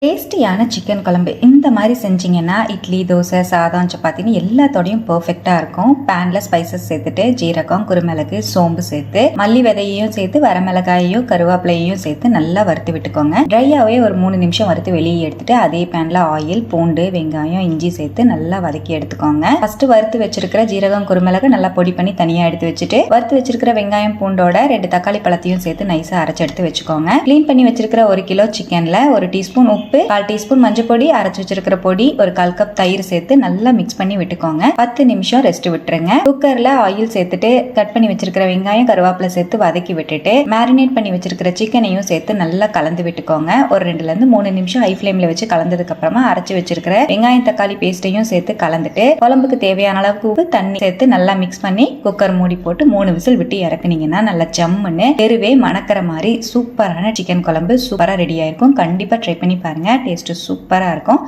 டேஸ்டியான சிக்கன் குழம்பு இந்த மாதிரி செஞ்சிங்கன்னா இட்லி, தோசை, சாதம், சப்பாத்தின்னு எல்லாத்தோடையும் பர்ஃபெக்டாக இருக்கும். பேனில் ஸ்பைசஸ் சேர்த்துட்டு ஜீரகம், குருமிளகு, சோம்பு சேர்த்து மல்லி விதையையும் சேர்த்து வரமிளகாயையும் கருவேப்பிலையும் சேர்த்து நல்லா வறுத்து விட்டுக்கோங்க. ட்ரையாகவே ஒரு 3 நிமிஷம் வறுத்து வெளியே எடுத்துட்டு அதே பேனில் ஆயில், பூண்டு, வெங்காயம், இஞ்சி சேர்த்து நல்லா வதக்கி எடுத்துக்கோங்க. ஃபர்ஸ்ட் வறுத்து வச்சிருக்கிற ஜீரகம், குருமிளகு நல்லா பொடி பண்ணி தனியாக எடுத்து வச்சுட்டு வறுத்து வச்சிருக்கிற வெங்காயம், பூண்டோட 2 தக்காளி பழத்தையும் சேர்த்து நைஸாக அரைச்சு எடுத்து வச்சுக்கோங்க. க்ளீன் பண்ணி வச்சிருக்கிற 1 கிலோ சிக்கனில் 1 டீஸ்பூன் உப்பு, 1/4 டீஸ்பூன் மஞ்சள் பொடி, அரைச்சு வச்சிருக்கிற பொடி, 1 1/4 கப் தயிர் சேர்த்து நல்லா மிக்ஸ் பண்ணி விட்டுக்கோங்க. 10 நிமிஷம் ரெஸ்ட் விட்டுருங்க. குக்கர்ல ஆயில் சேர்த்துட்டு கட் பண்ணி வச்சிருக்கிற வெங்காயம், கருவேப்பிலை சேர்த்து வதக்கி விட்டுட்டு மேரினேட் பண்ணி வச்சிருக்கிற சிக்கனையும் சேர்த்து நல்லா கலந்து விட்டுக்கோங்க. ஒரு 2 ல இருந்து 3 நிமிஷம் ஹை ஃப்ளேம்ல வச்சு கலந்ததுக்கு அப்புறமா அரைச்சு வச்சிருக்கிற வெங்காயம், தக்காளி பேஸ்டையும் சேர்த்து கலந்துட்டு குழம்புக்கு தேவையான அளவுக்கு உப்பு, தண்ணி சேர்த்து நல்லா மிக்ஸ் பண்ணி குக்கர் மூடி போட்டு 3 விசில் விட்டு இறக்குனீங்கன்னா நல்லா ஜம்முன்னு தெருவே மணக்கிற மாதிரி சூப்பரான சிக்கன் குழம்பு சூப்பரா ரெடி ஆயிருக்கும். கண்டிப்பா ட்ரை பண்ணி பாருங்க. டேஸ்ட் சூப்பரா இருக்கும்.